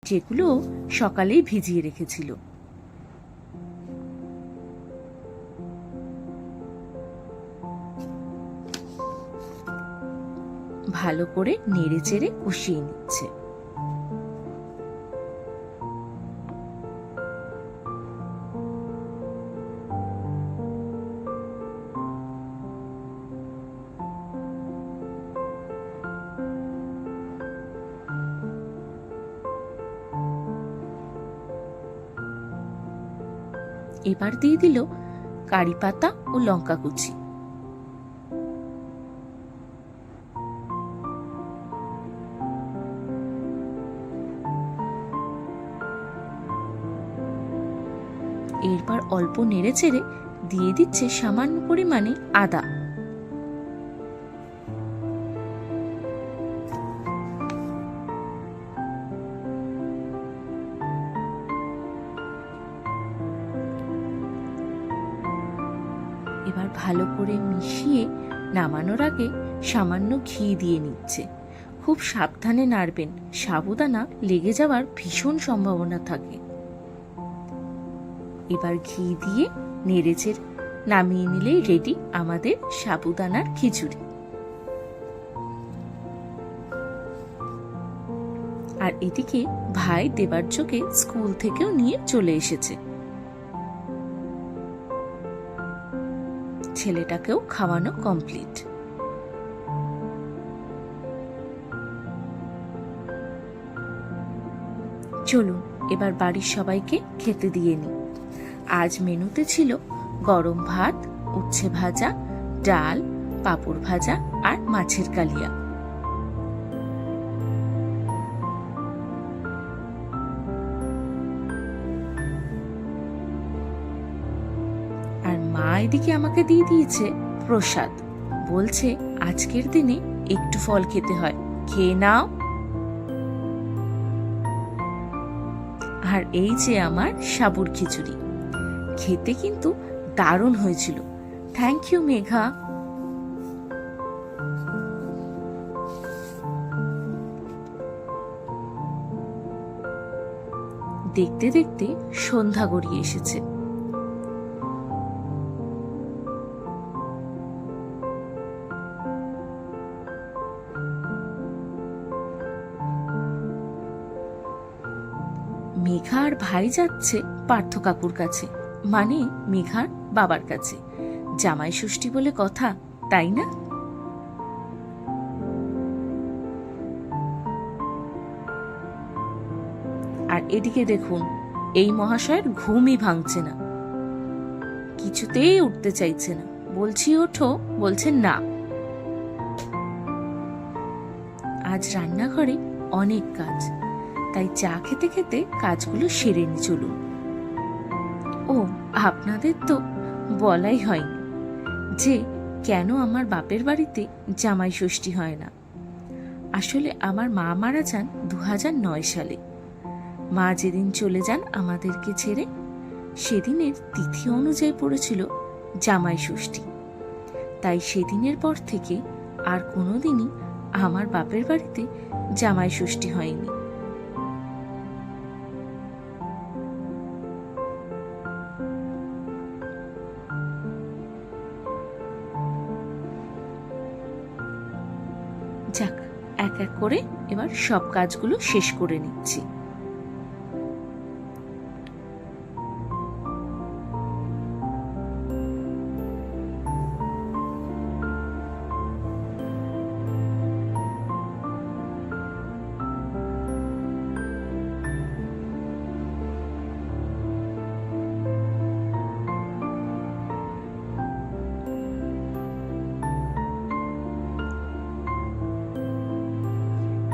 যেগুলো সকালেই ভিজিয়ে রেখেছিল। ভালো করে নেড়ে চেড়ে কষিয়ে নিচ্ছে। এবার দিয়ে দিল কারি পাতা ও লঙ্কা কুচি। এরপর অল্প নেড়ে চেড়ে দিয়ে দিচ্ছে সামান্য পরিমাণে আদা। এবার ভালো করে মিশিয়ে নামানোর আগে সামান্য ঘি দিয়ে নিচ্ছে। খুব সাবধানে নাড়বেন, সাবুদানা লেগে যাওয়ার ভীষণ সম্ভাবনা থাকে। এবার ঘি দিয়ে নেড়েচেড়ে নামিয়ে নিলেই রেডি আমাদের সাবুদানার খিচুড়ি। আর এদিকে ভাই দেবার্যকে স্কুল থেকেও নিয়ে চলে এসেছে। ছেলেটাকেও খাওয়ানো কমপ্লিট। চলুন এবার বাড়ির সবাইকে খেতে দিয়ে নিই। আজ মেনুতে ছিল গরম ভাত, উচ্ছে ভাজা, ডাল, পাঁপড় ভাজা আর মাছের কালিয়া। আর মা এদিকে আমাকে দিয়ে দিয়েছে প্রসাদ, বলছে আজকের দিনে একটু ফল খেতে হয়, খেয়ে নাও। আর এই যে আমার সাবুর খিচুড়ি, খেতে কিন্তু দারুণ হয়েছিল। Thank you Megha. দেখতে দেখতে সন্ধ্যা গড়িয়ে এসেছে। মেঘা আর ভাই যাচ্ছে পার্থ কাকুর কাছে, মানে মেঘার বাবার কাছে। জামাই ষষ্ঠী বলে কথা, তাই না? আর এদিকে দেখুন, এই মহাশয়ের ঘুমই ভাঙছে না, কিছুতেই উঠতে চাইছে না। বলছি ওঠো, বলছে না। আজ রান্নাঘরে অনেক কাজ, তাই চা খেতে খেতে কাজগুলো সেরে নি। চলুন। ও, আপনাদের তো বলাই হয়নি যে কেন আমার বাপের বাড়িতে জামাই ষষ্ঠী হয় না। আসলে আমার মা মারা যান 2009 সালে। মা যেদিন চলে যান আমাদেরকে ছেড়ে, সেদিনের তিথি অনুযায়ী পড়েছিল জামাই ষষ্ঠী। তাই সেদিনের পর থেকে আর কোনোদিনই আমার বাপের বাড়িতে জামাই ষষ্ঠী হয়নি। যাক, এক এক করে এবার সব কাজগুলো শেষ করে নিচ্ছি।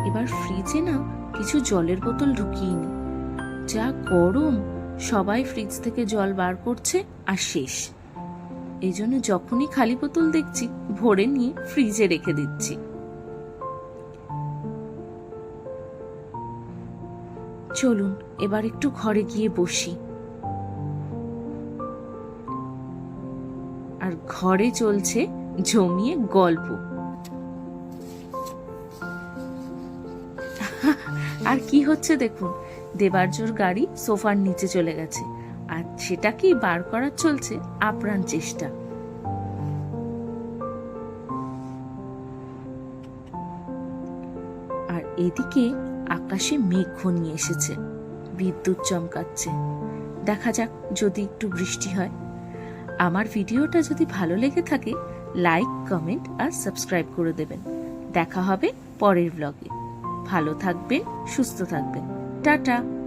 এবার ফ্রিজে না কিছু জলের বোতল ঢুকিয়ে নি। যা গরম, সবাই ফ্রিজ থেকে জল বার করছে আর শেষ। এই জন্য যখনই খালি বোতল দেখছি ভরে নিয়ে ফ্রিজে রেখে দিচ্ছি। চলুন এবার একটু ঘরে গিয়ে বসি। আর ঘরে চলছে জমিয়ে গল্প। আর কি হচ্ছে দেখুন, দেবার্যর গাড়ি সোফার নিচে চলে গেছে, আর সেটাকেই বার করার চলছে আপ্রাণ চেষ্টা। আর এদিকে আকাশে মেঘ ঘনিয়ে এসেছে, বিদ্যুৎ চমকাচ্ছে। দেখা যাক যদি একটু বৃষ্টি হয়। আমার ভিডিওটা যদি ভালো লেগে থাকে লাইক, কমেন্ট আর সাবস্ক্রাইব করে দেবেন। দেখা হবে পরের ব্লগে। ভালো থাকবেন, সুস্থ থাকবেন। টাটা।